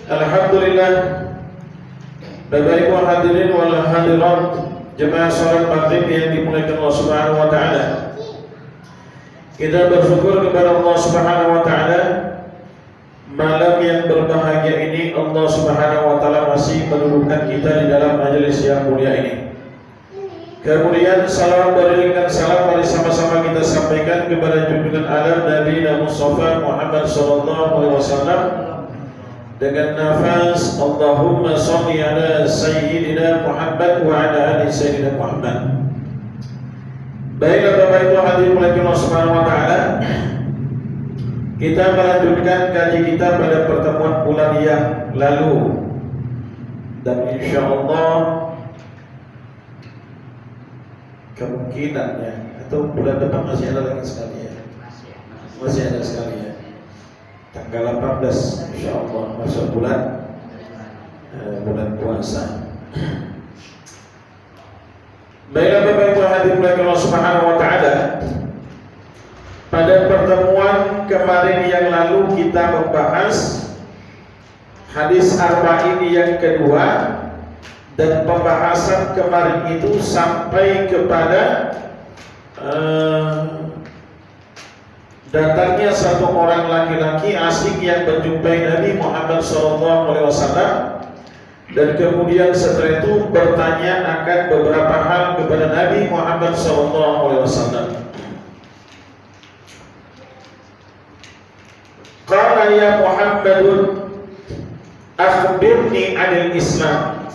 Alhamdulillah, Bapak Ibu hadirin wal hadirat jemaah salat maghrib yang dimuliakan Allah Subhanahu wa taala. Kita bersyukur kepada Allah Subhanahu wa taala, malam yang berbahagia ini Allah Subhanahu wa taala masih mendudukan kita di dalam majelis yang mulia ini. Kemudian salam beriringan salam mari sama-sama kita sampaikan kepada junjungan alam Nabi Mustafa Muhammad sallallahu alaihi wasallam dengan nafas Allahumma shalli ala sayyidina Muhammad wa ala ali sayyidina Muhammad. Baiklah Bapak Ibu hadirin mulai Allah Subhanahu wa taala. Kita melanjutkan kaji kita pada pertemuan bulan yang lalu. Dan insyaallah kemungkinannya atau bulan depan masih ada lagi sekali ya. Masih ada sekali ya. Tanggal 18 insyaallah masuk bulan puasa. Baiklah Bapak Ibu hadirin Allah Subhanahu wa taala. Pada pertemuan kemarin yang lalu kita membahas hadis arba'in yang kedua, dan pembahasan kemarin itu sampai kepada datangnya satu orang laki-laki asing yang menjumpai Nabi Muhammad SAW, dan kemudian setelah itu bertanya akan beberapa hal kepada Nabi Muhammad SAW. Qala ya Muhammadun akhbirni 'anil Islam.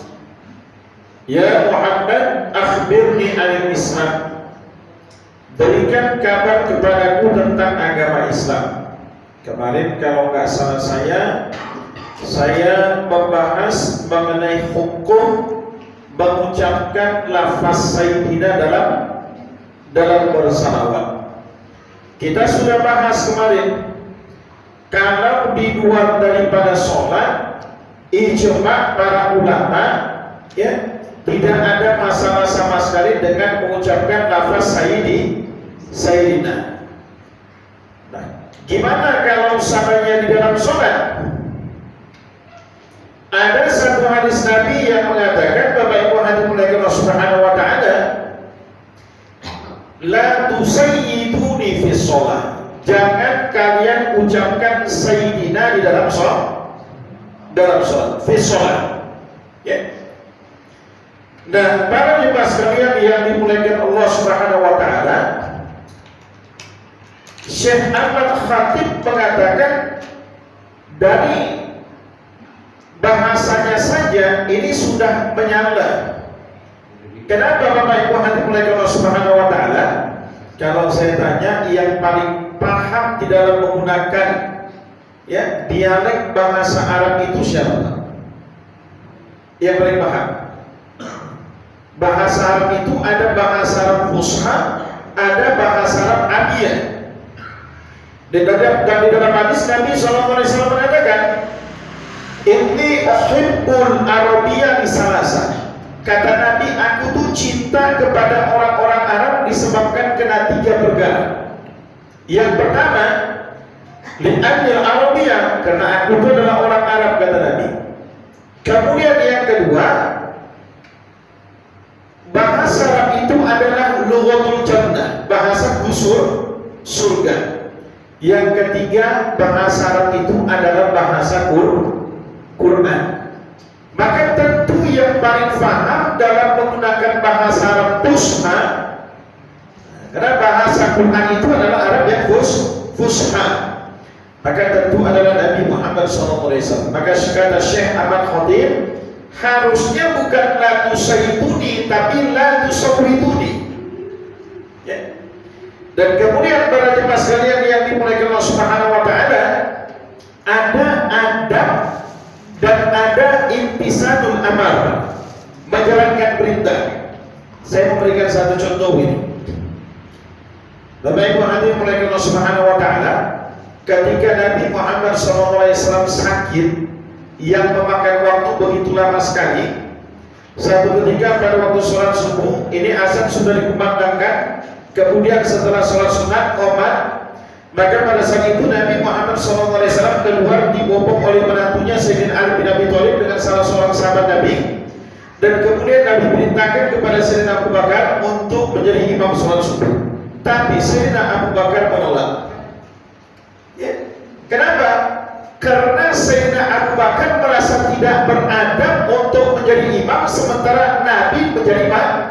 Ya Muhammad akhbirni 'anil Islam. Berikan kabar kepadaku tentang agama Islam. Kemarin kalau nggak salah saya membahas mengenai hukum mengucapkan lafaz sayyidina dalam bersalawat. Kita sudah bahas kemarin, kalau di luar daripada sholat, ijma para ulama ya tidak ada masalah sama sekali dengan mengucapkan lafaz sayyidina. Nah, gimana kalau misalnya di dalam sholat? Ada satu hadis Nabi yang mengatakan, Bapak Ibu hadirin Allah Subhanahu wa taala, la tusayyiduni fi sholat. Jangan kalian ucapkan sayyidina di dalam sholat, fi sholat. Ya. Nah, para jemaah sekalian yang dimuliakan Allah Subhanahu wa taala, Syekh Ahmad Khatib mengatakan dari bahasanya saja ini sudah menyala. Kenapa Bapak Ibu hadirin dimuliakan Allah Subhanahu wa taala? Kalau saya tanya, yang paling paham di dalam menggunakan ya dialek bahasa Arab itu siapa? Yang paling paham? Bahasa Arab itu ada bahasa Arab Fusha, ada bahasa Arab Adiyah. Dan di dalam hadis Nabi SAW mengatakan, Inni uhibbul Arabiyya bisalasa. Kata Nabi, aku tuh cinta kepada orang-orang Arab disebabkan kena 3 perkara. Yang pertama, li'anil Arabiyya, karena aku itu adalah orang Arab, kata Nabi. Kemudian yang kedua, bahasa Arab itu adalah lughatul jannah, bahasa surga. Yang ketiga, bahasa Arab itu adalah bahasa Quran. Maka tentu yang paling paham dalam menggunakan bahasa Arab Fusha, karena bahasa Quran itu adalah Arab yang Fusha, maka tentu adalah Nabi Muhammad SAW. Maka kata Syekh Ahmad Khatib, harusnya bukan la tusayyiduni tapi la tusawwiduni. Ya. Dan kemudian para jemaah sekalian yang dimuliakan Allah Subhanahu wa taala, ada adab dan ada imtisalul amar, menjalankan perintah. Saya memberikan satu contoh ini. Bapak Ibu hadirin dimuliakan Allah Subhanahu wa taala, ketika Nabi Muhammad SAW sakit yang memakan waktu begitu lama sekali, satu ketika pada waktu sholat subuh, ini azan sudah dikumandangkan, kemudian setelah sholat sunat qomat, maka pada saat itu Nabi Muhammad SAW keluar dibopong oleh menantunya Sayyidina Ali bin Nabi perintahkan kepada Sayyidina Abu Bakar untuk menjadi imam sholat subuh. Tapi Sayyidina Abu Bakar menolak. Ya. Kenapa? Karena Sayyidina Abu Bakar merasa tidak beradab untuk menjadi imam, sementara Nabi menjadi makmum.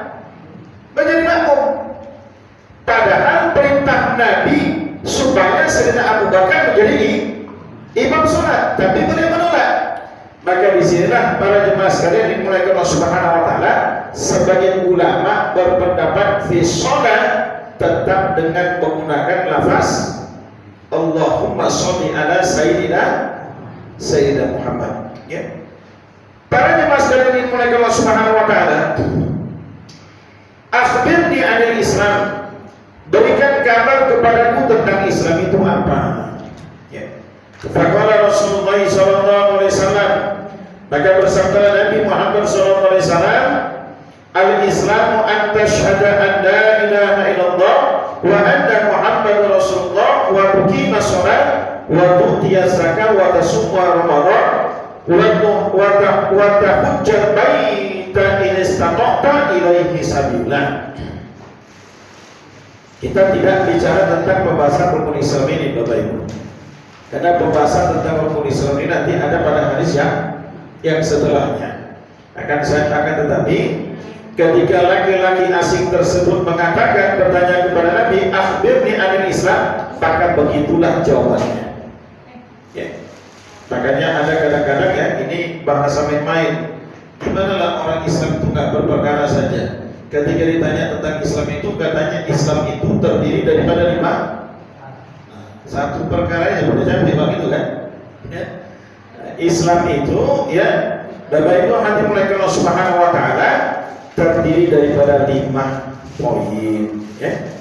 Padahal perintah Nabi supaya Sayyidina Abu Bakar menjadi imam sholat, tapi beliau menolak. Maka disinilah para jemaah sekalian dimulai Allah Subhanahu Wa Taala, sebagian ulama berpendapat fi sholat tetap dengan menggunakan lafaz Allahumma sholli ala Sayyidina Muhammad. Ya. Para jemaah sekalian dimulai Allah Subhanahu Wa Taala, akhbirni anil Islam, berikan kabar kepadaku tentang Islam itu apa. Faqala Rasulullah sallallahu alaihi wasallam, maka bersabda Nabi Muhammad sallallahu alaihi wasallam, al-Islamu an tashhada an la ilaha illallah wa anna Muhammadar Rasulullah wa tuqima shalah wa tu'tiya zakah wa tasumma ramadan wa tahujjal baita in istata'ta ilaihi sabilah. Kita tidak bicara tentang pembahasan rukun Islam ini, Bapak Ibu. Karena pembahasan tentang rukun Islam ini nanti ada pada hadis yang setelahnya. Tetapi ketika laki-laki asing tersebut mengatakan, bertanya kepada Nabi, akhbirni anil Islam, maka begitulah jawabannya. Ya. Makanya ada kadang-kadang ya, ini bahasa main-main. Gimana lah orang Islam itu nggak berperkara saja. Ketika ditanya tentang Islam itu, katanya Islam itu terdiri daripada 5. Satu perkara yang berbeda begitu kan? Ya. Islam itu ya, Bapak Ibu hati mulai Allah Subhanahu Wa Taala terdiri daripada 5 poin. Ya.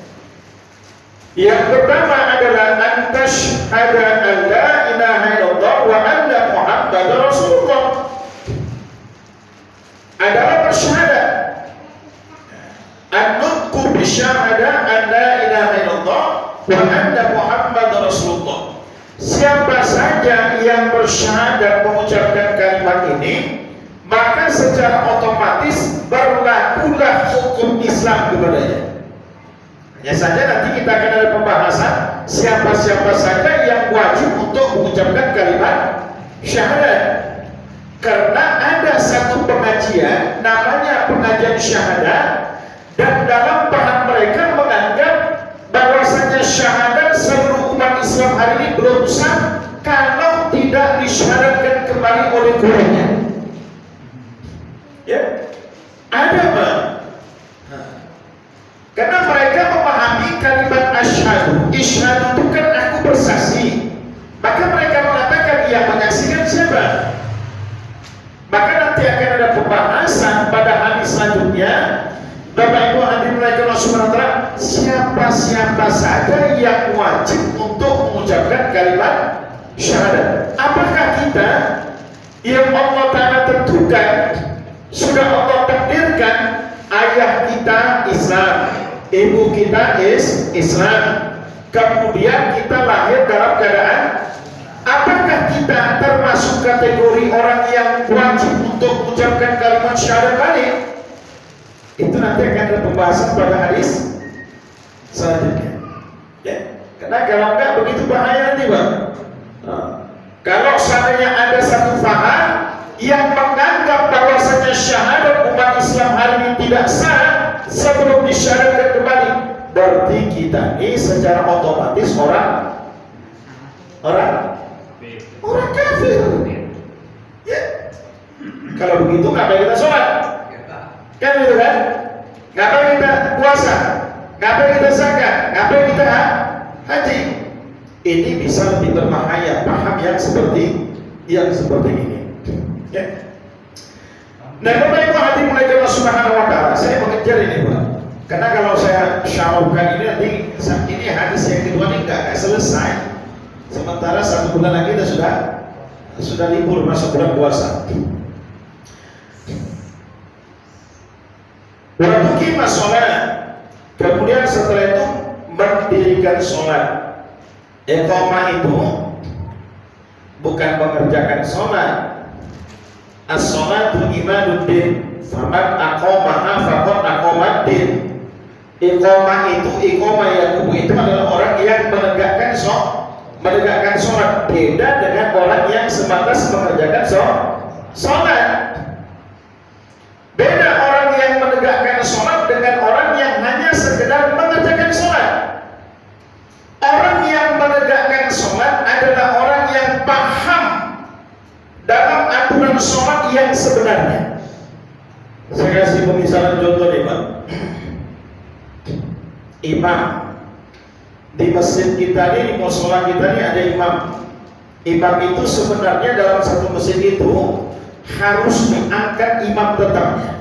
Yang pertama adalah antashhada an la ilaha illallah wa anna Muhammadar Rasulullah. Adalah bersyahadat. An-nutqu bisyahada an la ilaha illallah wa anna Muhammadar Rasulullah. Siapa saja yang bersyahadat mengucapkan kalimat ini, maka secara otomatis berlakulah hukum Islam kepadanya. Hanya saja nanti kita akan ada pembahasan siapa-siapa saja yang wajib untuk mengucapkan kalimat syahadat. Karena ada satu pengajian namanya pengajian syahadat, dan dalam paham mereka menganggap bahwasanya syahadat seluruh umat Islam hari ini belum sah kalau tidak disyaratkan kembali oleh gurunya. Ya, ada Pak. Karena mereka memahami kalimat asyhadu, isyhadu itu kan aku bersaksi. Maka mereka mengatakan yang menyaksikan siapa? Maka nanti akan ada pembahasan pada hadis selanjutnya. Bapak Ibu hadirin Allah Subhanahu wa taala, siapa-siapa saja yang wajib untuk mengucapkan kalimat syahadat. Apakah kita yang Allah Ta'ala tentukan, sudah Allah takdirkan ayah kita Islam, ibu kita Islam, kemudian kita lahir dalam keadaan, apakah kita termasuk kategori orang yang wajib untuk mengucapkan kalimat syahadat balik? Itu nanti akan ada pembahasan pada hadis selanjutnya. Ya, karena kalau enggak begitu bahaya nanti, Bang. Kalau seandainya ada satu faham yang menganggap bahwasanya syahadat umat Islam hari ini tidak sah sebelum disyaratkan kembali, berarti kita ini secara otomatis orang kafir. Ya. Kalau begitu ngapain kita sholat? Kan gitu kan? Ngapain kita puasa? Ngapain kita zakat? Ngapain kita haji? Ini bisa lebih berbahaya paham yang seperti ini. Ya. Nah, Bapak Ibu hati mulai Allah Subhanahu wa taala, saya mengejar ini, Pak. Karena kalau saya syarahkan ini nanti ini hadis yang kedua ini enggak selesai. Sementara 1 bulan lagi kita sudah libur masuk bulan puasa. Waktu kita sholat, kemudian setelah itu mendirikan sholat. Iqamah itu bukan mengerjakan sholat, As-sholatu imaduddin, faman aqamaha faqad aqamaddin. Iqamah itu adalah orang yang menegakkan sholat. Beda dengan orang yang sebatas mengerjakan sholat. Beda orang yang menegakkan sholat dengan orang yang hanya sekedar mengerjakan sholat. Orang yang menegakkan sholat adalah orang yang paham dalam aturan sholat yang sebenarnya. Saya kasih pemisalan contoh nih Pak. Imam di masjid kita ini, di musola kita ini ada imam. Imam itu sebenarnya dalam satu masjid itu harus diangkat imam tetapnya.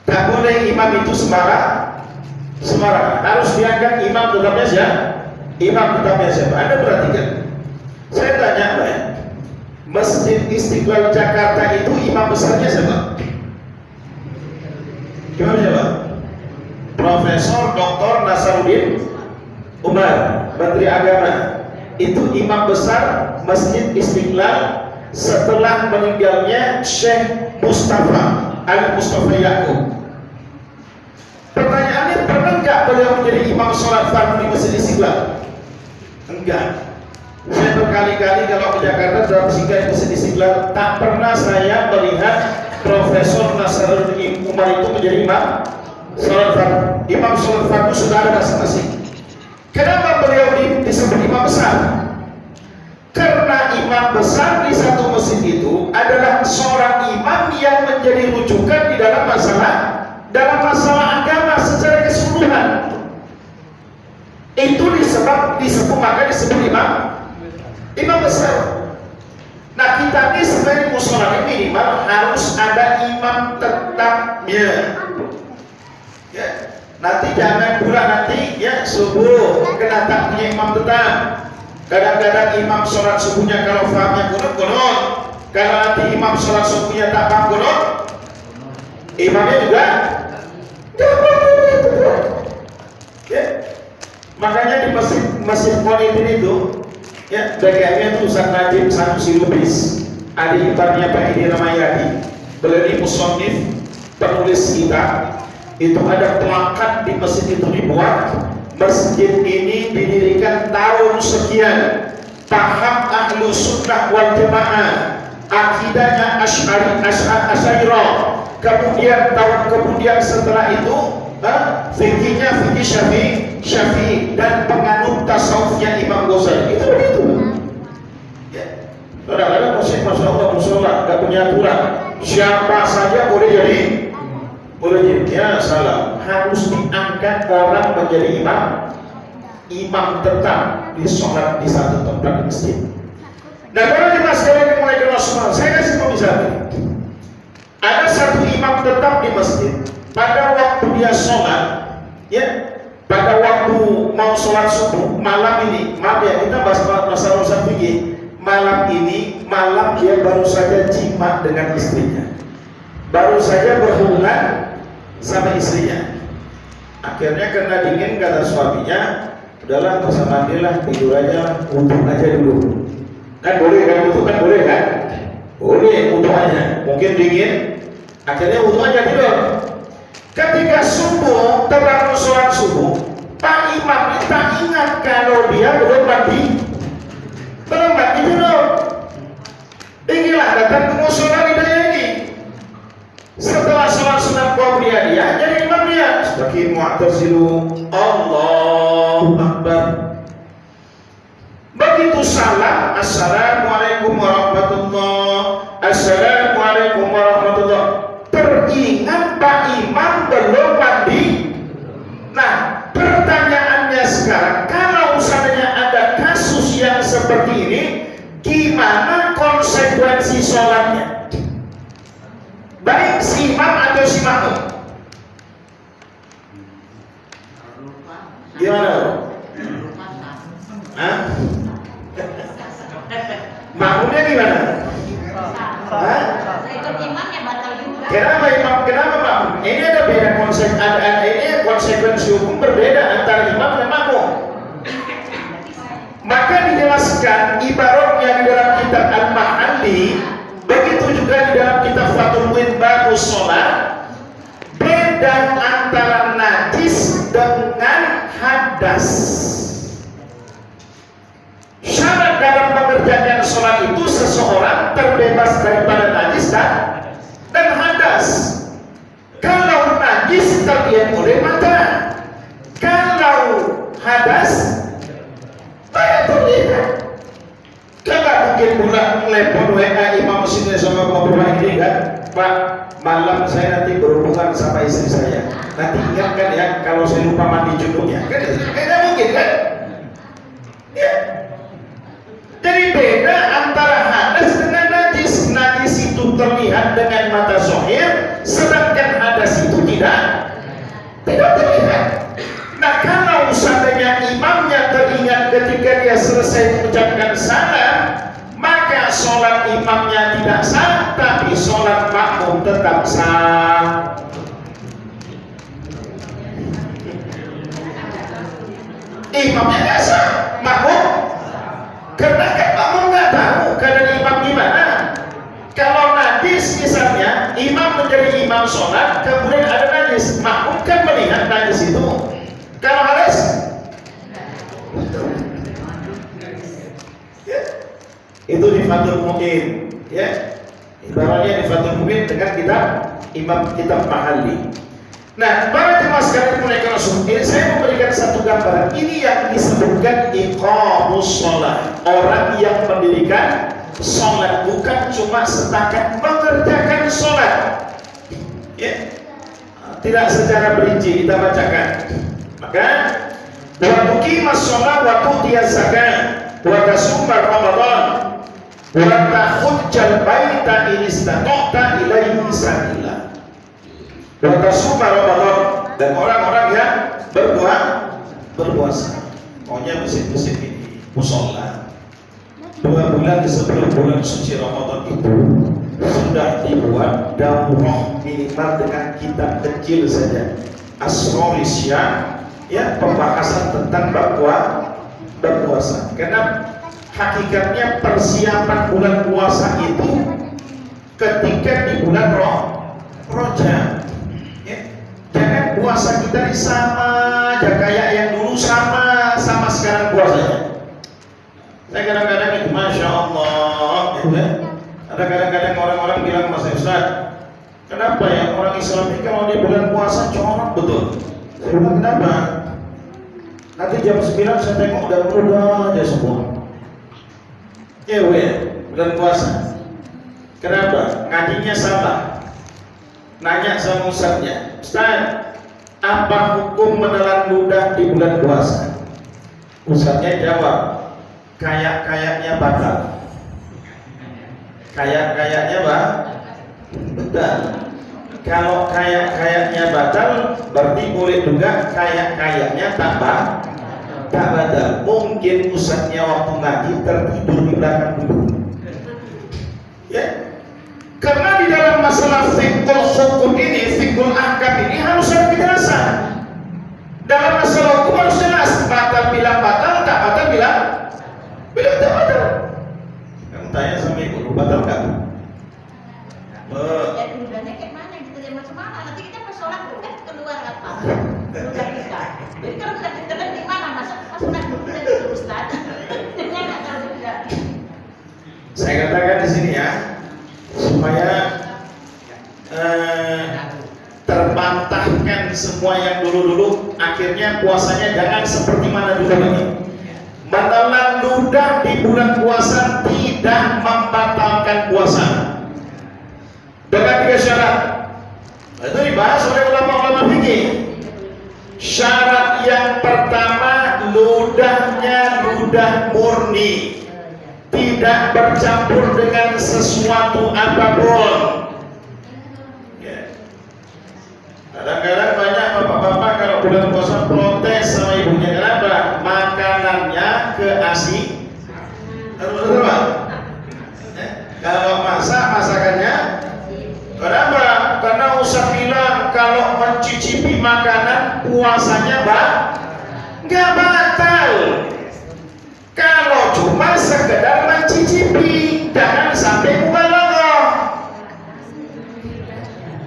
Tak boleh imam itu sembarang. Harus diangkat imam tetapnya siapa? Imam tetapnya siapa? Anda perhatikan. Saya tanya Pak ya. Masjid Istiqlal Jakarta itu imam besarnya siapa? Imam siapa? Profesor Dr. Nasaruddin Umar, Menteri Agama. Itu imam besar Masjid Istiqlal setelah meninggalnya Syekh Mustafa Ali Mustafa Yaakob. Pertanyaannya, pernah enggak beliau menjadi imam sholat fardu di Masjid Istiqlal? Enggak. Saya berkali-kali kalau ke Jakarta dalam singgah di Masjid Istiqlal, tak pernah saya melihat Profesor Nasaruddin Umar itu menjadi imam sholat fardu. Imam sholat fardu sudah ada masing-masing. Kenapa beliau disebut imam besar? Karena imam besar di satu masjid itu adalah seorang imam yang menjadi rujukan di dalam masalah agama secara keseluruhan. Itu disebut maka disebut imam besar. Nah, kita ini sebagai musola minimal harus ada imam tetapnya. Ya, nanti jangan pula nanti ya subuh kena tak punya imam tetap. Kadang-kadang imam sholat subuhnya kalau fahamnya kunut. Kalau nanti imam sholat subuhnya tak paham kunut, imamnya juga ya. Makanya di masjid Ponitin itu ya, BKM-nya itu Ustaz Najib Sanusi Lubis, adik iparnya Pak Edi Ramayadi. Beliau ini musonif, penulis kitab. Itu ada plakat di masjid itu dibuat, masjid ini didirikan tahun sekian, paham ahlu sunnah wal jamaah, akidahnya Asy'ariyah. Kemudian setelah itu fikihnya fikih Syafi'i dan penganut tasawufnya Imam Ghazali. Itu begitu. Ya. Kadang-kadang masya Allah musola nggak punya aturan, siapa saja boleh jadi ya salah. Harus diangkat orang menjadi imam tetap di sholat di satu tempat di masjid. Nah, kalau jemaah sekalian mulai kenal semua, saya kasih pemisalan. Ada satu imam tetap di masjid. Pada waktu dia sholat, ya, pada waktu mau sholat subuh malam ini, maaf ya, kita bahas masalah urusan fikih. Malam dia baru saja jima dengan istrinya, baru saja berhubungan sama istrinya. Akhirnya karena dingin kata suaminya, udahlah masa mandilah, tidur aja, wudu aja dulu. Kan boleh kan, wudu kan boleh kan? Boleh wudu aja. Mungkin dingin, akhirnya wudu aja tidur. Ketika subuh, terbangun sholat subuh, Pak Imam kita ingat kalau dia belum mandi dulu. Inilah datang ke musola hidayah ini. Setelah sholat sunat qabliyah dia jadi imam dia. Sebagai mu'tazilu, Allahu Akbar. Begitu salam, Assalamualaikum warahmatullah, Assalamualaikum warahmatullah. Teringat Pak Imam belum mandi. Nah, pertanyaannya sekarang, kalau misalnya ada kasus yang seperti ini, gimana konsekuensi sholatnya? Baik si imam atau si makmum? Gimana? Hah? Makmumnya gimana? Hah? Kenapa makmum? Ini ada beda konsekuensi hukum berbeda antara imam dan makmum. Maka dijelaskan ibaratnya di dalam kitab Al-Mahalli, begitu juga di dengan sholat itu seseorang terbebas daripada najis dan hadas. Kalau najis terlihat oleh mata, kalau hadas tidak terlihat. Kalau mungkin pula telepon WA Imam Muslim sama Bapak ini kan, Pak, malam saya nanti berhubungan sama istri saya. Nanti ingatkan ya kalau saya lupa mandi junubnya. Kan tidak mungkin kan? Ya. Jadi beda antara hadas dengan najis. Najis itu terlihat dengan mata zahir, sedangkan hadas itu tidak terlihat. Nah, kalau seandainya imamnya teringat ketika dia selesai mengucapkan salam, maka sholat imamnya tidak sah, tapi sholat makmum tetap sah. Imamnya nggak sah, makmum. Karena kan makmum nggak tahu keadaan imam gimana. Kalau najis misalnya, imam menjadi imam sholat, kemudian ada najis, makmum kan melihat najis itu. Kalau hadas, ya, itu di Fathul Mu'in, ya, ibaratnya di Fathul Mu'in dengan kitab Mahalli. Nah, para jemaah sekalian mulai Rasul, ini saya memberikan satu gambaran. Ini yang disebutkan iqamus sholat, orang yang mendirikan sholat, bukan cuma setakat mengerjakan sholat, ya. Tidak secara perinci kita bacakan. Maka wa tuqimas sholat wa tu'tiyaz zakat wa tasumma Ramadan wa tahujjal baita in istata'ta ilaihi sabila wa tasumma Ramadan, dan orang-orang yang berpuasa. Maunya musim-musim ini musola 2 bulan sebelum bulan suci Ramadan itu sudah dibuat daurah minimal dengan kitab kecil saja, Asrolisya, ya, pembahasan tentang berpuasa. Karena hakikatnya persiapan bulan puasa itu ketika di bulan Rajab, ya. Jangan puasa kita ini sama aja kayak yang dulu, sama sekarang puasanya. Saya kadang-kadang itu Masya Allah, ya. Ada kadang-kadang orang-orang bilang, Mas Ustaz, kenapa ya orang Islam ini kalau di bulan puasa corak betul? Saya bilang, kenapa? Nanti jam 9 saya tengok udah aja semua. Ya bulan puasa. Kenapa? Ngajinya salah. Nanya sama ustaznya, Ustaz, apa hukum menelan ludah di bulan puasa? Ustaznya jawab, kayak-kayaknya batal. Kayak-kayaknya batal. Kalau kayak-kayaknya batal, berarti boleh juga kayak-kayaknya tak batal. Mungkin ustaznya waktu ngaji tertidur di belakang dulu. Ya. Karena di dalam masalah fikul hukum ini, fikul ahkam ini harus ada kejelasan. Dalam masalah hukum harus jelas. Batal bilang batal, tak batal bilang tak batal. Kamu tanya sama ibu, batal nggak? Ya ludahnya kayak mana gitu, dia macam mana? Nanti kita pas sholat kan keluar apa? Ludah kita. Jadi kalau kita ditelan di mana? Masa sholat dulu dan itu Ustaz? Dia nggak tahu juga. Saya katakan di sini ya, supaya terbantahkan semua yang dulu-dulu, akhirnya puasanya jangan seperti mana dulu lagi. Menelan ludah di bulan puasa tidak membatalkan puasa dengan 3 syarat. Itu dibahas oleh ulama-ulama fikih. Syarat yang pertama, ludahnya ludah murni, tidak bercampur dengan sesuatu apapun. Ya. Kadang-kadang banyak bapak-bapak kalau bulan puasa protes sama ibunya, kenapa? Makanannya keasi. Betul Pak? Kalau masakannya, kenapa? Karena usah bilang kalau mencicipi makanan puasanya nggak batal. Kalau cuma sekedar mencicipi, jangan sampai mubalaghah.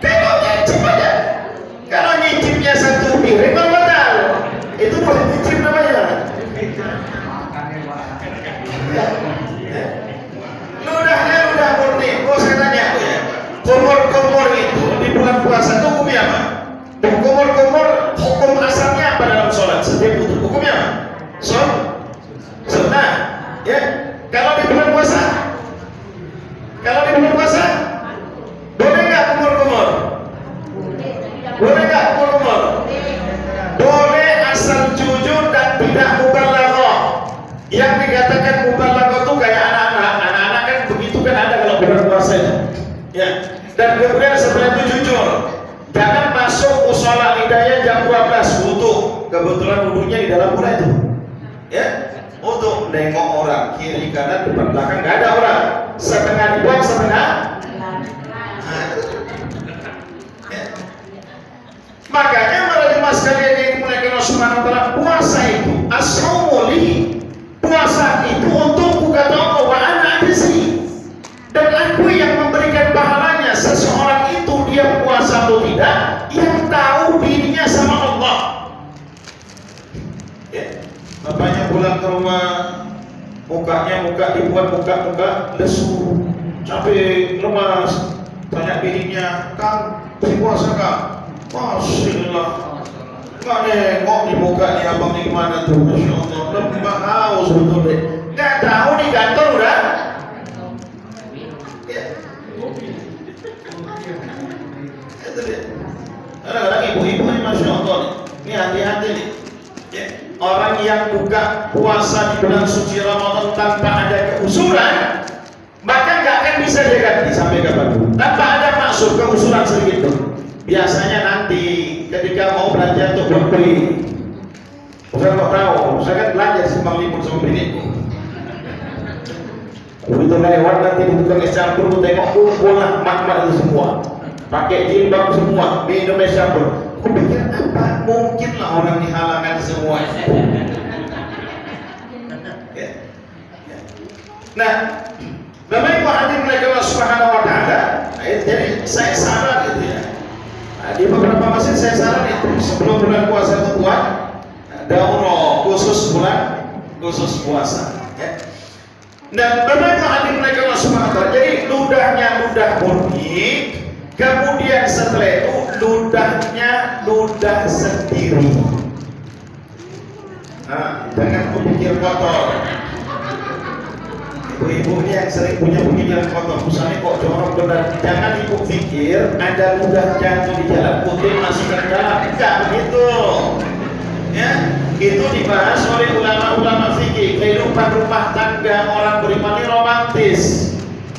Kalau nyicip aja, kalau nyicipnya 1 piring batal, itu boleh nyicip namanya. Kumur-kumur hukum asalnya apa dalam sholat? Setiap wudhu hukumnya apa? Sunnah. Ya. Kalau di bulan puasa, boleh nggak kumur-kumur? Boleh nggak kumur-kumur? Boleh asal jujur dan tidak mubalaghah. Yang dikatakan mubalaghah itu kayak anak-anak kan begitu kan ada kalau bulan puasa itu. Ya. Dan kemudian setelah itu jujur. Jangan masuk musola Hidayah jam 12 wudu. Kebetulan wudunya di dalam pula itu. Ya. Untuk nengok orang kiri kanan depan belakang nggak ada orang. Setengah dibuang setengah. Ya. Makanya para jemaah sekalian yang dimuliakan Allah Subhanahu wa taala, puasa itu as-shaumu li. Puasa itu untuk kata Allah wa ana ajzi. Dan aku yang memberikan pahalanya. Seseorang itu dia puasa atau tidak, yang tahu dirinya sama Allah. Ya. Bapaknya pulang ke rumah, muka dibuat muka lesu, capek, lemas. Tanya bininya, "Kang, si puasa Kang?" "Masih lah." Nggak nengok di muka nih abang di mana tuh, Masya Allah, lembah haus betul deh. Nggak tahu di kantor udah. Ya. Itu dia. Kadang-kadang ibu-ibu ini Masya Allah nih. Ini hati-hati nih. Ya. Orang yang buka puasa di bulan suci Ramadan tanpa ada keusuran, maka nggak akan bisa dia ganti sampai kapan. Tanpa ada maksud keusuran sedikit tuh. Biasanya nanti ketika mau belanja untuk beli, saya kok tahu, saya kan belanja sembang libur sama biniku. Begitu lewat nanti di tukang es campur, tengok kumpul lah mak-mak itu semua, pakai jilbab semua, minum es campur. Aku pikir apa? Mungkin lah orang di halangan semua. Ya. Ya. Nah, Bapak Ibu hadirin dirahmati Allah Subhanahu wa taala. Jadi saya saran gitu ya. Nah, di beberapa masjid saya saran itu sebelum bulan puasa itu buat daurah khusus puasa. Ya. Dan Bapak Ibu hadirin dirahmati Allah Subhanahu wa taala. Jadi ludahnya ludah murni, kemudian setelah itu ludahnya ludah sendiri. Nah, jangan berpikir kotor. Ibu-ibu ini yang sering punya pemikiran kotor, misalnya kok jorok benar. Jangan ibu pikir ada ludah jatuh di jalan putih masukkan ke dalam. Enggak begitu. Ya, itu dibahas oleh ulama-ulama fikih. Kehidupan rumah tangga orang beriman ini romantis.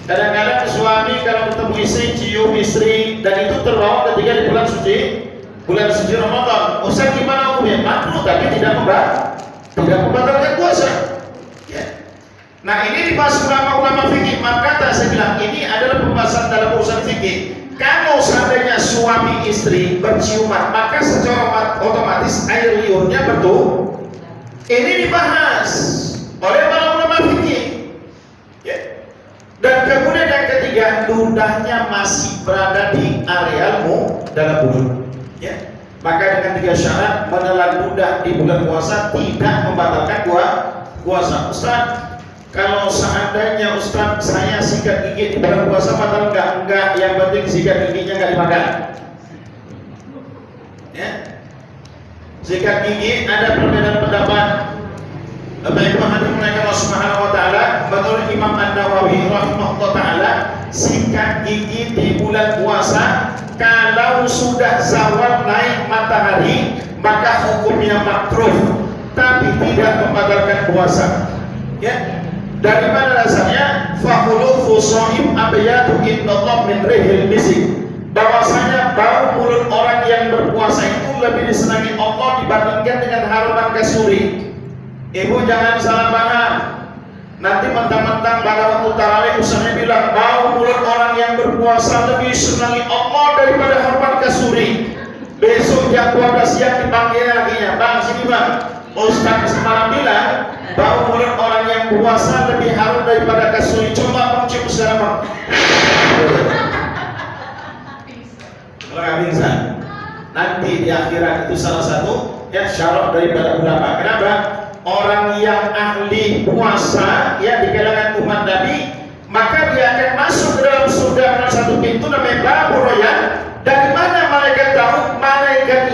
Kadang-kadang suami kalau ketemu istri cium istri, dan itu terbawa ketika di bulan suci Ramadan. Ustaz gimana hukumnya? Makruh tapi tidak membatalkan puasa. Ya. Nah ini dibahas ulama-ulama fikih. Maka saya bilang ini adalah pembahasan dalam urusan fikih. Kalau seandainya suami istri berciuman, maka secara otomatis air liurnya betul. Ini dibahas oleh para ulama fikih. Ya. Dan kemudian yang ketiga, ludahnya masih berada di arealmu dalam mulut. Ya. Maka dengan 3 syarat, menelan ludah di bulan puasa tidak membatalkan puasa. Ustaz, kalau seandainya Ustaz saya sikat gigi di bulan puasa batal enggak? Enggak, yang penting sikat giginya enggak dimakan. Ya. Sikat gigi ada perbedaan pendapat. Bapak Ibu hadirin Allah Subhanahu wa taala, menurut Imam An-Nawawi rahimahullah taala, sikat gigi di bulan puasa kalau sudah zawal naik matahari maka hukumnya makruh tapi tidak membatalkan puasa. Ya. Dari mana dasarnya? Fahulufu shaim abyadu indallah min rihil misik. Bahwasanya bau mulut orang yang berpuasa itu lebih disenangi Allah dibandingkan dengan haruman kasuri. Ibu jangan salah paham. Nanti mentang-mentang pada waktu tarawih usahanya bilang bau mulut orang yang berpuasa lebih disenangi Allah daripada haruman kasuri. Besok jam 12 siang dipanggil laginya, "Bang, sini Bang. Ustaz semalam bilang bau mulut orang yang puasa lebih harum daripada kasuri. Coba mencium sekarang Bang." Kalau nggak bisa, nanti di akhirat itu salah satu ya syarat daripada ulama. Kenapa? Orang yang ahli puasa ya di kalangan umat Nabi, maka dia akan masuk ke dalam surga melalui satu pintu namanya Babur Royan. Dari mana malaikat tahu? Malaikat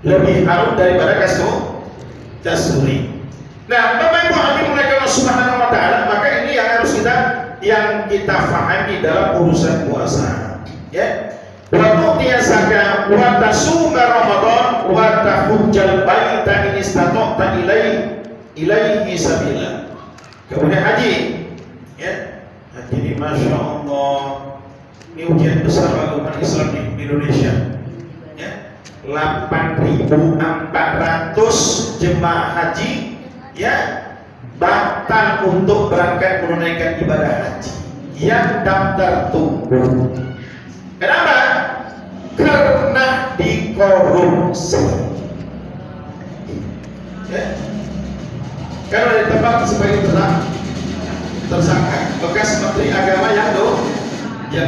lebih harum daripada kasturi. Nah, Bapak Ibu hadirin Allah Subhanahu wa taala, maka ini yang harus kita pahami dalam urusan puasa. Ya. Wa tu'tiya zakat wa tasuma Ramadan wa tahujjal baita in istata'ta ilaihi sabila. Kemudian haji. Ya. Haji ini Masya Allah, ini ujian besar bagi umat Islam di Indonesia. Ya. 8.400 jemaah haji ya batal untuk berangkat menunaikan ibadah haji yang daftar tunggu. Kenapa? Karena dikorupsi. Ya. Karena ditebak sebagai tersangka bekas Menteri Agama yang ya.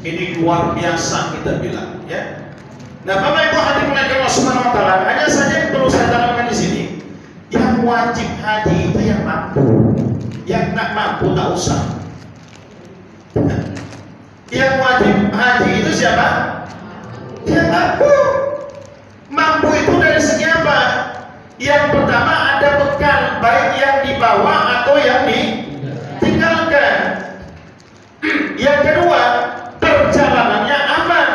Ini luar biasa kita bilang, ya. Nah, Bapak Ibu hadirin Allah Subhanahu wa taala, hanya saja yang perlu saya tanamkan di sini, yang wajib haji itu yang mampu, yang tak mampu tak usah. Yang wajib haji itu siapa? Yang mampu. Mampu itu dari segi apa? Yang pertama ada bekal, baik yang dibawa atau yang ditinggalkan. Yang kedua, perjalanannya aman,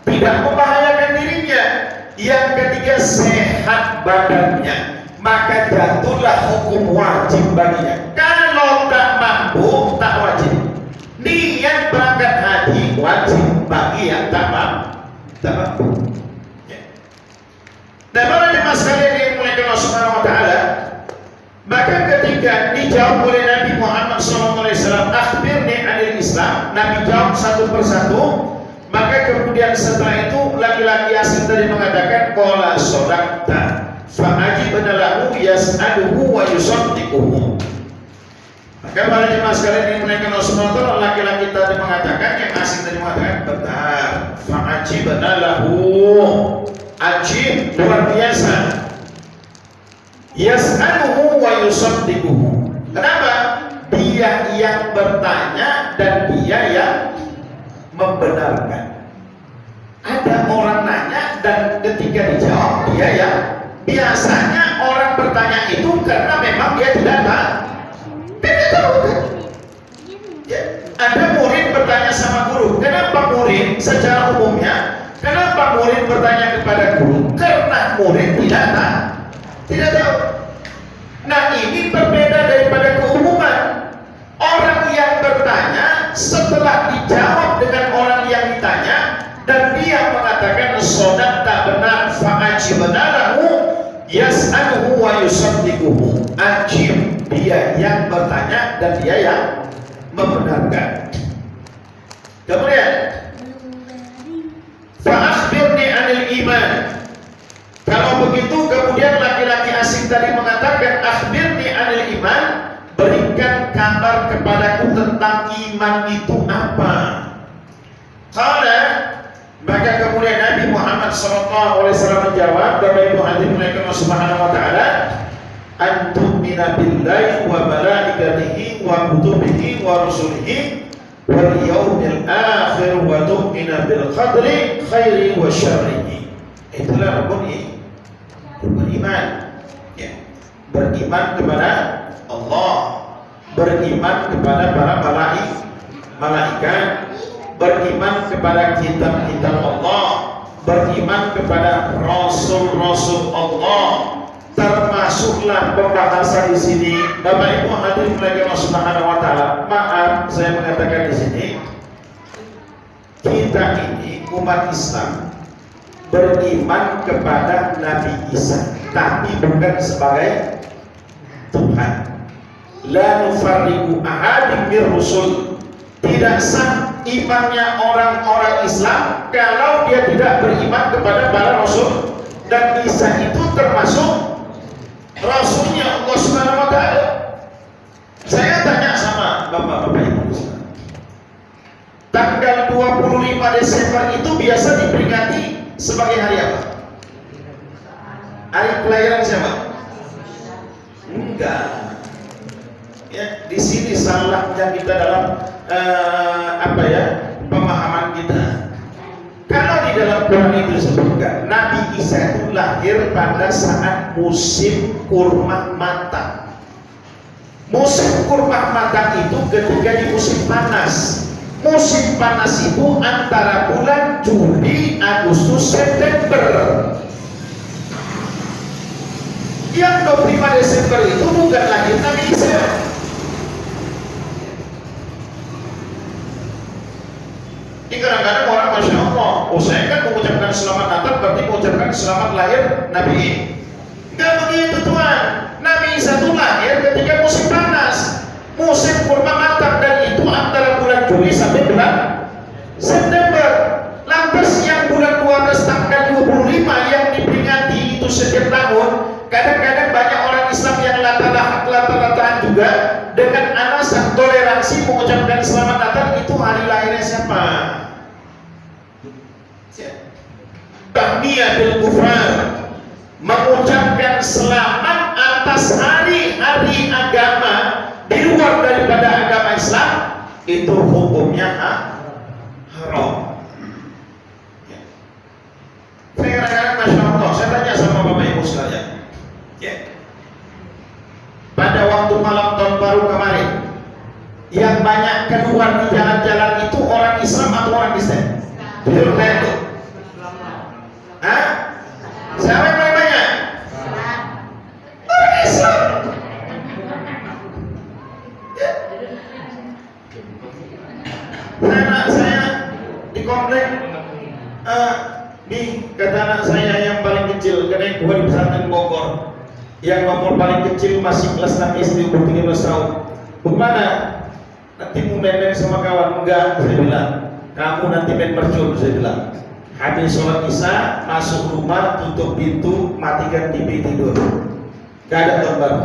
tidak membahayakan dirinya. Yang ketiga, sehat badannya, maka jatuhlah hukum wajib baginya. Kalau tak mampu, tak wajib. Niat berangkat haji wajib bagi yang tak mampu. Dan para jemaah sekalian yang dimuliakan Allah Subhanahu wa taala, maka ketika dijawab oleh Nabi Muhammad SAW, akhbirni anil Islam, Nabi jawab satu persatu. Maka kemudian setelah itu laki-laki asing tadi mengatakan qala shadaqta fa ajibna lahu yas'aluhu wa yusaddiquhu. Maka para jemaah sekalian yang dimuliakan Allah Subhanahu wa taala, laki-laki tadi mengatakan, yang asing tadi mengatakan, benar, fa ajibna lahu, ajib luar biasa, yas'aluhu wa yusaddiquhu. Kenapa? Dia yang bertanya dan dia yang membenarkan. Ada orang nanya dan ketika dijawab dia yang, biasanya orang bertanya itu karena memang dia tidak tahu kan? Ya. Ada murid bertanya sama guru. Kenapa murid secara umumnya? Kenapa murid bertanya kepada guru? Karena murid tidak tahu. Nah, ini berbeda daripada keumuman. Orang yang bertanya setelah dijawab dengan orang yang ditanya dan dia mengatakan shadaqta, benar, fa'ajibna lahu yas'aluhu wa yusaddiquhu. Ajib, dia yang bertanya dan dia yang membenarkan. Kemudian fa'akhbirni anil iman. Kalau begitu kemudian laki-laki asing tadi mengatakan akhbirni anil iman, berikan kabar kepadaku tentang iman itu apa. Qala, maka kemudian Nabi Muhammad SAW menjawab, Bapak Ibu hadirin Allah Subhanahu wa taala, antu'mina billahi wa malaikatihi wa kutubihi wa rusulihi wal yaumil akhir wa tu'mina bil qadri khairi wa syarrihi. Itulah rukun iman. Ya. Beriman kepada Allah, beriman kepada para malaikat, beriman kepada kitab-kitab Allah, beriman kepada rasul-rasul Allah. Termasuklah pembahasan di sini, Bapak Ibu hadirin Allah Subhanahu wa taala. Maaf saya mengatakan di sini, kita ini umat Islam beriman kepada Nabi Isa, tapi bukan sebagai Tuhan. La nufarriqu ahadin mir rusul. Tidak sah imannya orang-orang Islam kalau dia tidak beriman kepada para rasul, dan Isa itu termasuk rasulnya Allah Subhanahu wa taala. Saya tanya sama Bapak-bapak Ibu, tanggal 25 Desember itu biasa diperingati sebagai hari apa? Hari kelahiran siapa? Enggak. Ya, di sini salahnya kita dalam pemahaman kita. Kalau di dalam Quran itu disebutkan Nabi Isa itu lahir pada saat musim kurma matang. Musim kurma matang itu ketika di musim panas. Musim panas itu antara bulan Juli, Agustus, September. Yang 25 Desember itu bukan lahir Nabi Isa. Ini kadang-kadang orang Masya Allah, oh saya kan mengucapkan selamat Natal berarti mengucapkan selamat lahir Nabi. Enggak begitu Tuhan. Nabi Isa itu lahir ketika musim panas, musim kurma matang, dan itu antara bulan Juli sampai bulan September. Lantas yang bulan 12 tanggal 25 yang diperingati itu setiap tahun, kadang-kadang banyak orang Islam yang lata-lataan juga dengan alasan toleransi mengucapkan selamat Natal itu hari lahirnya siapa? Tahmiyah bil kufran, mengucapkan selamat atas hari-hari agama di luar daripada agama Islam itu hukumnya haram. Saya kadang-kadang Masya Allah, saya tanya sama Bapak Ibu sekalian, pada waktu malam tahun baru kemarin yang banyak keluar di jalan-jalan itu orang Islam atau orang Kristen? Jujur itu. Hah? Siapa yang paling banyak? Orang Islam. Anak saya di komplek, kata anak saya yang paling kecil, karena gua di pesantren Bogor, yang nomor paling kecil masih kelas 6 SD, umur 13 tahun. Bagaimana? Nanti mau main-main sama kawan? Enggak, saya bilang. Kamu nanti main percul, saya bilang. Habis sholat isya, masuk rumah, tutup pintu, matikan TV, tidur. Gak ada tahun baru.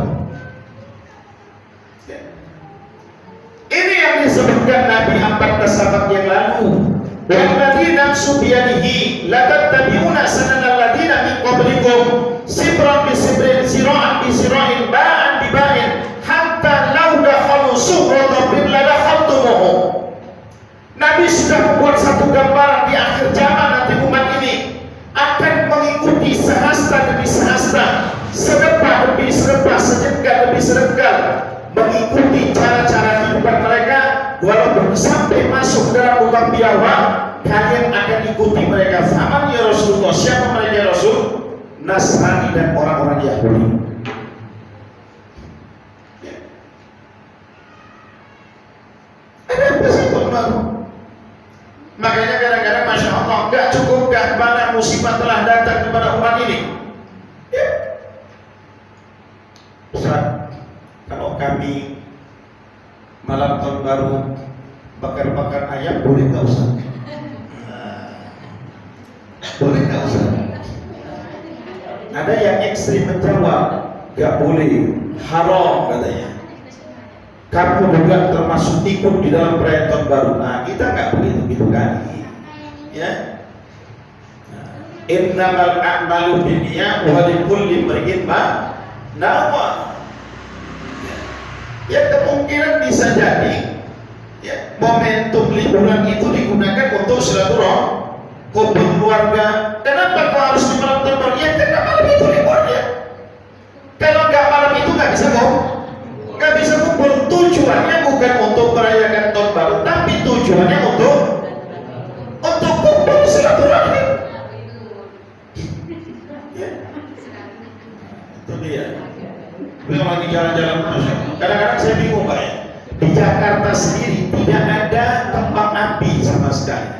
Ini yang disebutkan Nabi 14 sahabat yang lalu. Walladzi nafsu biyadihi la tattabi'una sananal ladzina min qablikum sibran bi sibrin zira'an bi zira'in ba'an bi ba'in hatta law dakhalu suhratan la dakhaltumuhu. Nabi sudah membuat satu gambaran di akhir zaman nanti umat ini akan mengikuti sehasta demi sehasta, serba demi serba, sejengkal demi sejengkal, mengikuti cara-cara kehidupan mereka. Walaupun sampai masuk dalam lubang biawak, kalian akan ikuti mereka. Zaman ya Rasulullah, siapa mereka Rasul? Nasrani dan orang-orang Yahudi. Ada apa sih baru? Makanya kadang-kadang Masya Allah, gak cukup gak mana musibah telah datang kepada umat ini. Ustaz, kalau kami malam tahun baru bakar-bakar ayam boleh nggak Ustaz? Boleh nggak Ustaz? Ada yang ekstrim menjawab, nggak boleh, haram katanya. Kamu juga termasuk ikut di dalam perayaan tahun baru. Nah kita nggak begitu kan? Ya. Innamal a'malu binniyat wa likulli imrin ma nawa. Ya kemungkinan bisa jadi ya, momentum liburan itu digunakan untuk silaturahmi, kumpul keluarga. Kenapa kau harus di malam tahun baru? Ya karena malam itu liburnya. Kalau nggak malam itu nggak bisa kumpul. Tujuannya bukan untuk merayakan tahun baru, tapi tujuannya untuk kumpul silaturahmi. Ya. Itu dia. Belum lagi jalan-jalan, kadang-kadang saya bingung Pak ya. Di Jakarta sendiri tidak ada kembang api sama sekali.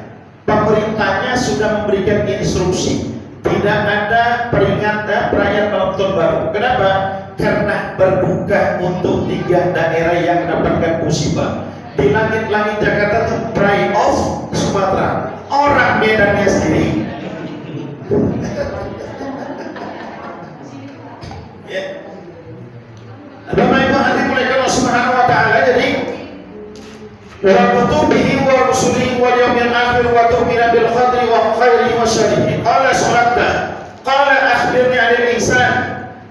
Pemerintahnya sudah memberikan instruksi tidak ada peringatan perayaan malam tahun baru. Kenapa? Karena berbuka untuk 3 daerah yang mendapatkan musibah. Di langit-langit Jakarta itu pride of Sumatera. Orang Medannya sendiri. Ya. Bapak Ibu hati mulai Allah Subhanahu wa taala, jadi wa kutubihi wa rusulihi wal yawmil akhir wa tu'minu bil qadri wa khairihi wa syarrihi. Qala salata qala akhbirni 'anil ihsan.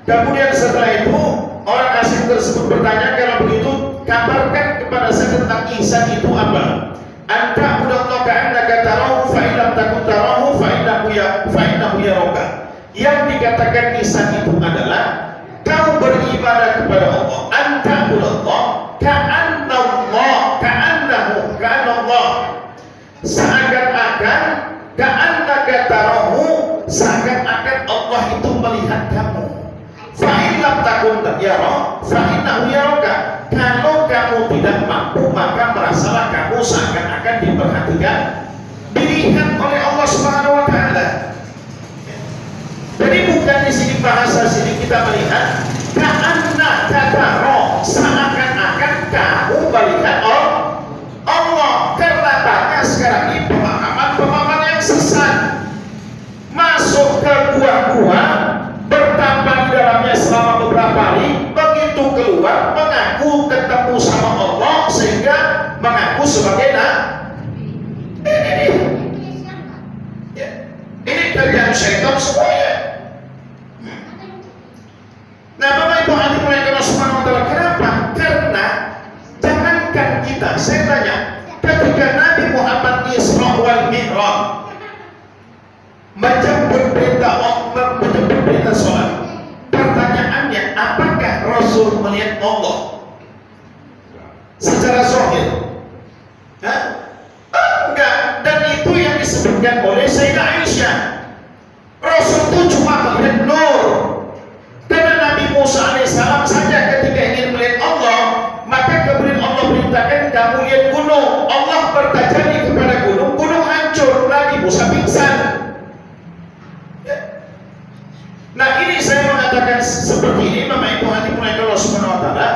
Kemudian setelah itu orang asing tersebut bertanya, kalau begitu kabarkan kepada saya tentang ihsan itu apa? Anta udah tahu ka'annaka tarahu fa in lam takun tarahu fa innahu yarahu. Yang dikatakan ihsan itu adalah kau beribadah kepada Allah, anta'budallah ka'annallah, seakan-akan ka'annaka tarahu, seakan-akan Allah itu melihat kamu. Fa'in lam takun yara fa'innahu yaraka. Kalau kamu tidak mampu, maka merasalah kamu seakan-akan diperhatikan, dilihat oleh Allah Subhanahu wa taala. Jadi bukan di sini bahasa sini kita melihat ka'annaka tara, seakan-akan kamu melihat Allah. Karena banyak sekarang ini pemahaman yang sesat. Masuk ke gua-gua, bertambah di dalamnya selama beberapa hari, begitu keluar mengaku ketemu sama Allah sehingga mengaku sebagai ini kerjaan syaitan semuanya. Nah, Bapak Ibu hadirin Allah Subhanahu wa taala, kenapa? Karena jangankan kita, saya tanya, ketika Nabi Muhammad Isra wal Mi'raj menjemput perintah sholat, pertanyaannya, apakah Rasul melihat Allah secara zahir? Enggak. Dan itu yang disebutkan oleh Sayyidah Aisyah, Rasul itu cuma melihat nur. Karena Nabi Musa alaihissalam saja ketika ingin melihat Allah, maka kemudian Allah perintahkan kamu lihat gunung. Allah bertajam kepada gunung, gunung hancur, Nabi Musa pingsan. Nah, ini saya mengatakan seperti ini, Bapak Ibu hadirin Allah Subhanahu wa taala,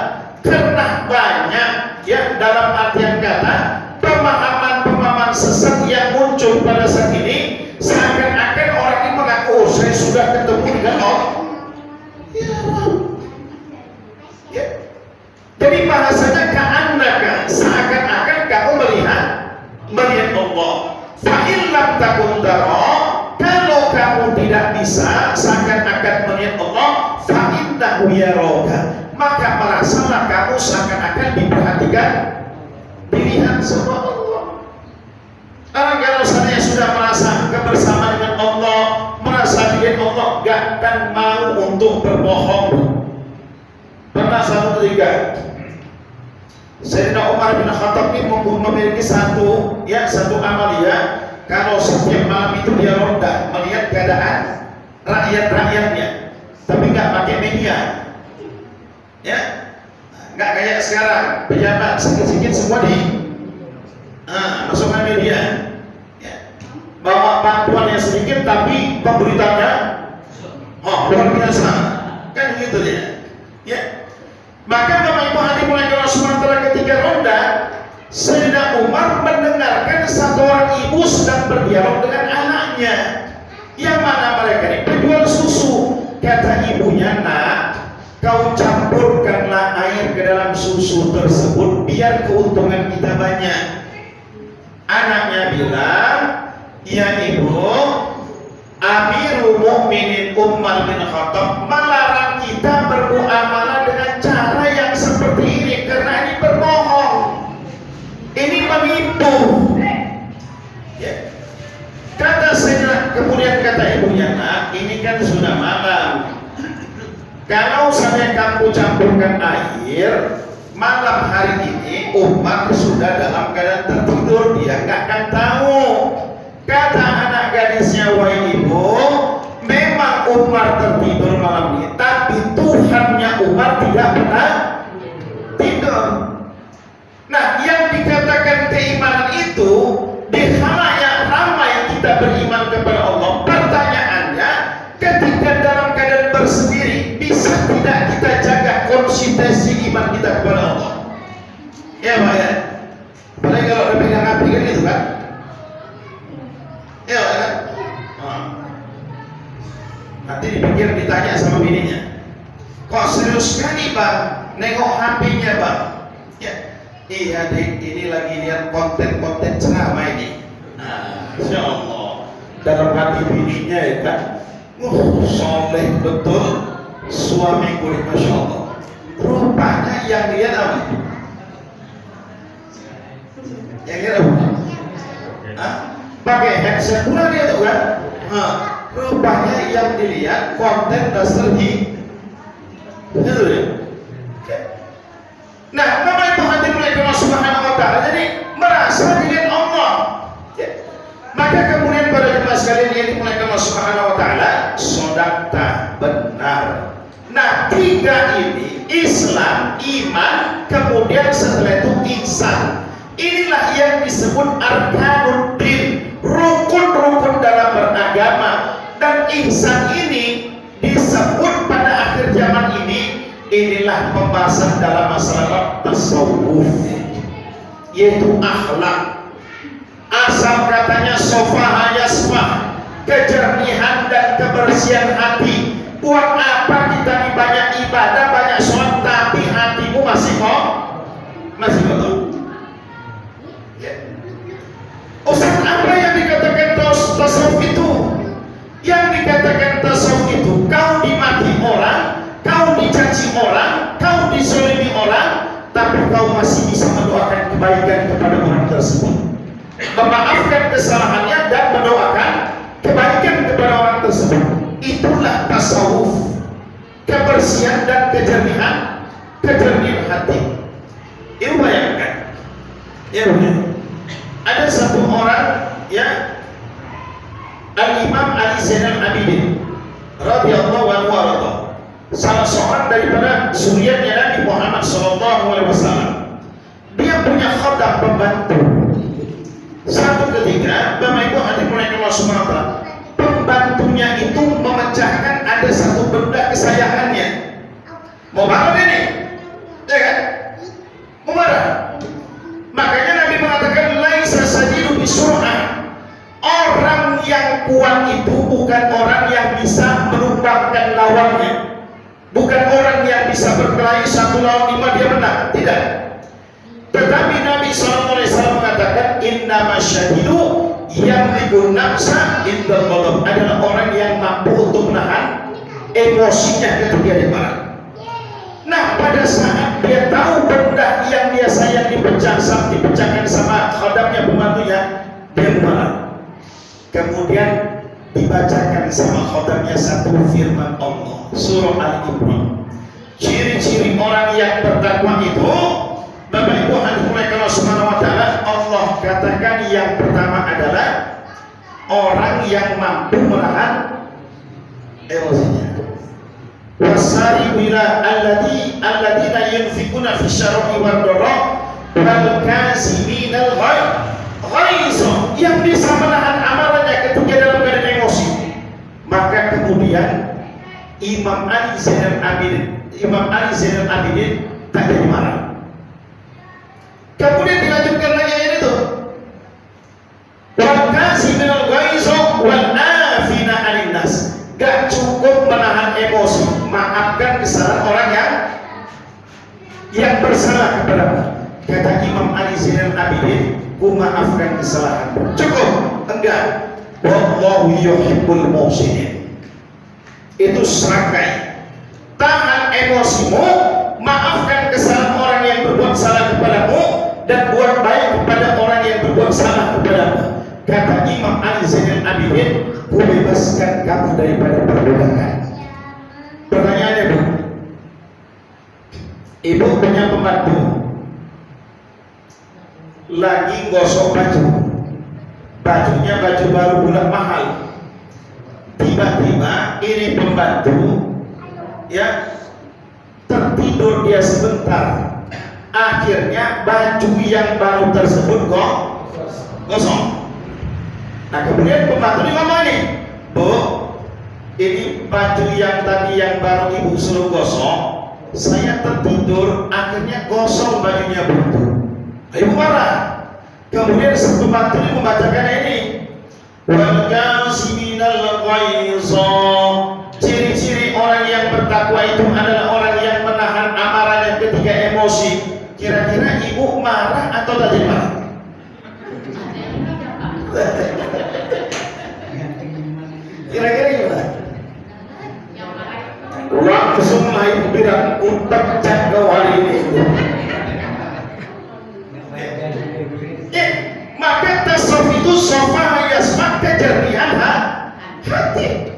karena banyak ya dalam artian kata pemahaman sesat yang muncul pada saat ini, seakan-akan orang ini mengaku, oh, saya sudah ketemu dengan Allah. Ya. Jadi bahasanya ka'annaka, seakan-akan kamu melihat Allah. Fa'in lam takun tara, kalau kamu tidak bisa seakan-akan melihat Allah, fa'innahu yaraka, maka merasalah kamu seakan-akan diperhatikan, dilihat sama Allah. Kalau saya sudah merasa kebersamaan dengan Allah, merasa dilihat Allah, gak akan mau untuk berbohong. Pernah satu ketika Sayyidina Umar bin Khattab ini memiliki satu amalia. Kalau setiap malam itu dia ronda melihat keadaan rakyat-rakyatnya, tapi nggak pakai media, ya, nggak kayak sekarang pejabat sedikit semua masukkan media, ya. Bawa bantuannya sedikit tapi pemberitanya luar biasa, kan gitu ya. Maka Bapak Ibu hadirin Allah Subhanahu wa taala, ketika ronda, Sayyidina Umar mendengarkan satu orang ibu sedang berdialog dengan anaknya, yang mana mereka ini penjual susu. Kata ibunya, nak, kau campurkanlah air ke dalam susu tersebut biar keuntungan kita banyak. Anaknya bilang, ya ibu, Amirul Mukminin Umar bin Khattab melarang kita bermuamalah dengan cara yang seperti ini karena ini berbohong, ini menipu. Ya. Kata saya, kemudian kata ibunya, nak, ini kan sudah malam. Kalau saya kamu campurkan air malam hari ini, Umar sudah dalam keadaan tertidur, dia nggak akan tahu. Kata anak gadisnya, wahai ibu, memang Umar tertidur malam ini, tapi Tuhannya Umar tidak pernah tidur. Nah, yang dikatakan keimanan itu di khalayak ramai kita beriman kepada Allah. Pertanyaannya, ketika dalam keadaan bersendiri, bisa tidak kita jaga konsistensi iman kita kepada Allah? Ya Pak ya. Apalagi kalau udah pegang api kan gitu kan? Ya kan? Nanti dipikir ditanya sama bininya, kok serius sekali Bang nengok HP-nya Bang? Ya, iya Dik, ini lagi lihat konten-konten ceramah ini. Nah, Insya Allah dalam hati bininya ya kan, soleh betul suamiku ini, Masya Allah. Rupanya yang lihat apa? Yang lihat apa? Pakai headset pula dia tuh kan? rupanya yang dilihat konten dasar gitu ya. Nah, nama itu hati mulai Allah Subhanahu wa Ta'ala, jadi merasa dilihat Allah ya. Maka kemudian pada jemaah sekalian yang dimulai Allah Subhanahu wa Ta'ala, sodakta, benar. Nah, tiga ini Islam, iman, kemudian setelah itu ihsan. Inilah yang disebut arkanuddin, rukun-rukun dalam beragama. Dan ihsan ini disebut pada akhir zaman ini, inilah pembahasan dalam masalah tasawuf, yaitu akhlak. Asal katanya sofaha yasfah, kejernihan dan kebersihan hati. Buat apa kita ini banyak ibadah, banyak sholat, tapi hatimu masih kotor? Ya. Ustaz, apa yang dikatakan tasawuf itu? Yang dikatakan tasawuf itu, kau dimaki orang, kau dicaci orang, kau disolimi orang, tapi kau masih bisa mendoakan kebaikan kepada orang tersebut, memaafkan kesalahannya dan mendoakan kebaikan kepada orang tersebut. Itulah tasawuf, kebersihan dan kejernihan hati. Ibu bayangkan, ya ada satu orang ya, Al-Imam Ali Zainal Abidin radhiyallahu anhu, salah seorang daripada zuriyatnya Nabi Muhammad SAW. Dia punya khodam pembantu. Satu ketika Bapak Ibu hati mulai Allah Subhanahu wa Ta'ala, pembantunya itu memecahkan ada satu benda kesayangannya. Mau marah ini? Ya kan? Mau marah. Makanya Nabi mengatakan laisa sadidu bisur'ah. Orang yang kuat itu bukan orang yang bisa menumbangkan lawannya. Bukan orang yang bisa berkelahi 1 lawan 5 dia menang. Tidak. Tetapi Nabi SAW mengatakan innama syadidu yang nafsa indal ghadab, adalah orang yang mampu untuk menahan emosinya ketika dia marah. Nah, pada saat dia tahu benda yang dia sayang dipecahkan sama khadamnya, pembantunya, dia marah. Kemudian dibacakan sama khadamnya satu firman Allah, surah Al-Imran. Ciri-ciri orang yang bertakwa itu, Bapak Ibu hadirin Allah Subhanahu wa Ta'ala, Allah katakan yang pertama adalah orang yang mampu menahan emosinya. Wasari bila alladina yunfikuna fi syarri wal dharra wal kaziminal ghaiz, yang bisa menahan amarahnya ketika dalam keadaan emosi. Maka kemudian Imam Ali Zainal Abidin tak jadi marah. Kemudian dilanjutkan lagi ayat itu, wal kaziminal ghaiz wal afina 'anil nas. Gak cukup menahan emosi, maafkan kesalahan orang yang bersalah kepadamu. Kata Imam Ali Zainal Abidin, ku maafkan kesalahan. Cukup? Enggak. Wallahu yuhibbul muhsinin. Itu serangkai. Tahan emosimu, maafkan kesalahan orang yang berbuat salah kepadamu, dan buat baik kepada orang yang berbuat salah kepadamu. Kata Imam Ali Zainal Abidin, ku bebaskan kamu daripada perbudakan. Pertanyaannya, Bu, ibu punya pembantu lagi gosok bajunya baju baru bulan mahal. Tiba-tiba ini pembantu ya tertidur dia sebentar, akhirnya baju yang baru tersebut gosong. Nah, kemudian pembantu ini ngomong nih, Bu, ini baju yang tadi yang baru ibu suruh gosong, saya tertidur, akhirnya gosong bajunya buntu. Ibu marah. Kemudian pembantu ini membacakan ini, wal kaziminal ghaiz. Ciri-ciri orang yang bertakwa itu adalah orang yang menahan amarahnya ketika emosi. Kira-kira ibu marah atau tak jadi marah? Kira-kira gimana? Langsung naik bilang untuk jaga hari ini. Maka tasawuf itu sofa yasmat, kejernihan hati.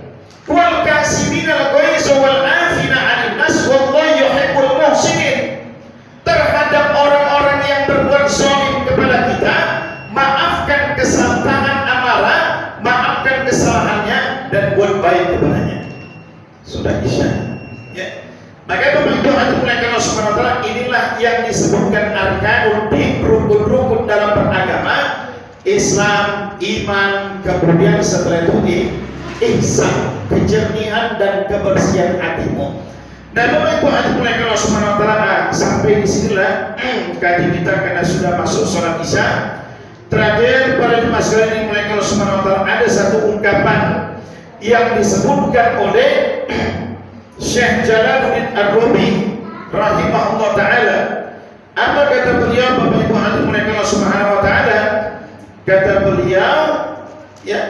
sudah isya. Ya. Maka Bapak Ibu hadirin Allah Subhanahu wa taala, inilah yang disebutkan arkanul din, rukun-rukun dalam beragama, Islam, iman, kemudian setelah itu ihsan, kejernihan dan kebersihan hatimu. Dan Bapak Ibu hadirin Allah Subhanahu wa taala, sampai di sinilah kaji kita karena sudah masuk sholat isya. Terakhir para jemaah sekalian yang dimuliakan Allah Subhanahu wa taala, ada satu ungkapan yang disebutkan oleh Syekh Jalaluddin Ar-Rumi rahimahullah taala. Apa kata beliau Bapak Ibu hadirin dimuliakan Allah Subhanahu wa taala? Kata beliau, ya,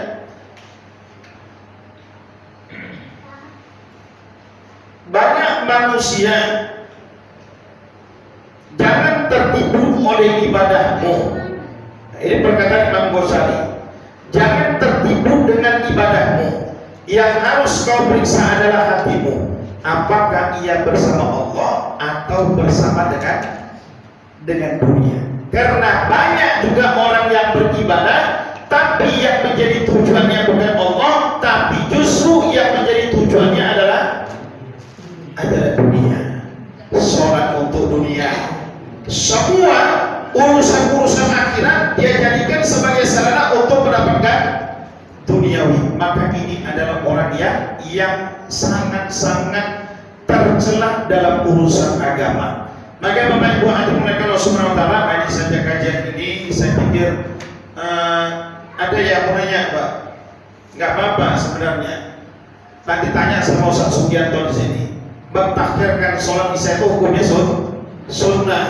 banyak manusia jangan tertipu oleh ibadahmu. Ini perkataan Imam Ghazali. Jangan tertipu dengan ibadahmu. Yang harus kau periksa adalah hatimu. Apakah ia bersama Allah atau bersama dengan dunia? Karena banyak juga orang yang beribadah, tapi yang menjadi tujuannya bukan Allah, tapi justru yang menjadi tujuannya adalah dunia. Sholat untuk dunia. Semua urusan-urusan akhirat dia jadikan sebagai sarana untuk mendapatkan duniawi. Maka ini adalah orang yang sangat-sangat tercelah dalam urusan agama. Maka Bapak Ibu hadirin Allah Subhanahu wa taala, ini saja kajian ini. Saya pikir ada yang mau nanya, Pak. Enggak apa-apa sebenarnya. Nanti tanya sama Ustaz Sugianto di sini. Mentakhirkan sholat isya itu hukumnya sunnah.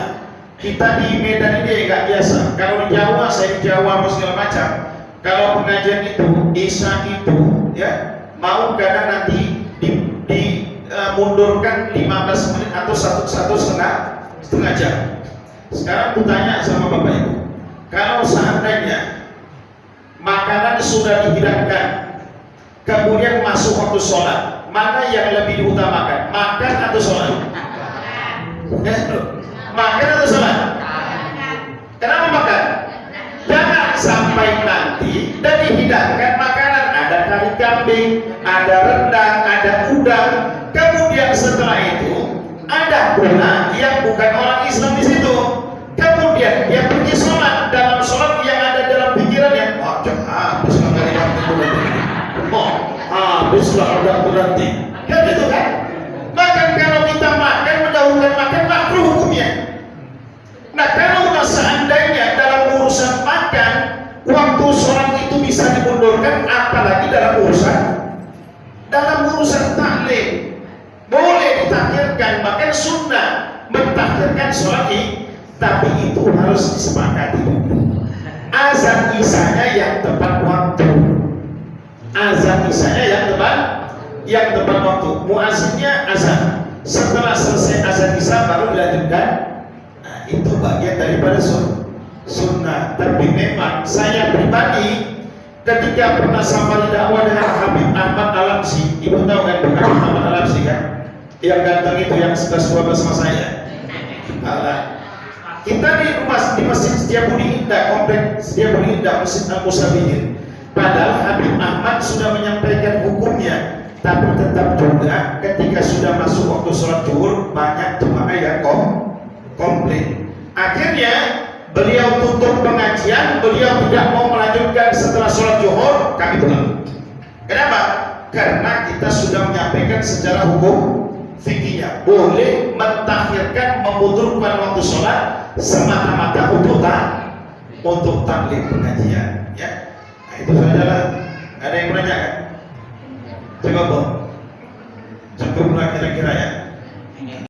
Kita di Medan ini nggak biasa. Kalau di Jawa, saya di Jawa segala macam. Kalau pengajian itu isya itu, ya, mau kadang nanti mundurkan 15 menit atau satu setengah jam. Sekarang aku tanya sama Bapak Ibu, kalau seandainya makanan sudah dihidangkan, kemudian masuk waktu sholat, mana yang lebih diutamakan, makan atau sholat? Makan atau sholat? Kenapa makan? Jangan sampai nanti dan dihidangkan makanan, ada kari kambing, ada rendang, ada udang, kemudian setelah itu ada pula yang bukan orang Islam di situ, kemudian dia pergi sholat, dalam sholat yang ada dalam pikirannya, habislah kari kambing habislah udang berhenti, kan gitu kan? Makan, kalau kita makan mendahulukan makan, makruh hukumnya. Nah, kalau seandainya dalam urusan makan waktu sholat itu bisa dimundurkan, apalagi dalam urusan taklim boleh ditakhirkan, bahkan sunnah mentakhirkan sholat ini, tapi itu harus disepakati dulu. Azan isanya yang tepat waktu. Azan isanya yang tepat waktu. Muazzinnya azan. Setelah selesai azan isya baru dilanjutkan. Nah, itu bagian daripada sunnah. Tapi memang saya pribadi ketika pernah safari dakwah dengan Habib Ahmad Al-Absi, ibu tahu kan Habib Ahmad Al-Absi kan? Yang ganteng itu yang sudah sekolah bersama saya. Kita di Masjid Setiabudi Indah, komplek Setiabudi Indah, Masjid Al-Musabihin. Padahal Habib Ahmad sudah menyampaikan hukumnya, tapi tetap juga ketika sudah masuk waktu sholat zuhur banyak jemaah yang komplain. Akhirnya beliau tutup pengajian, beliau tidak mau melanjutkan setelah sholat zuhur, kami pulang. Kenapa? Karena kita sudah menyampaikan secara hukum fikihnya boleh mentakhirkan, memundurkan waktu sholat semata-mata untuk taklim pengajian, ya. Nah, itu sajalah. Ada yang menanyakan? Cukup lah kira-kira ya.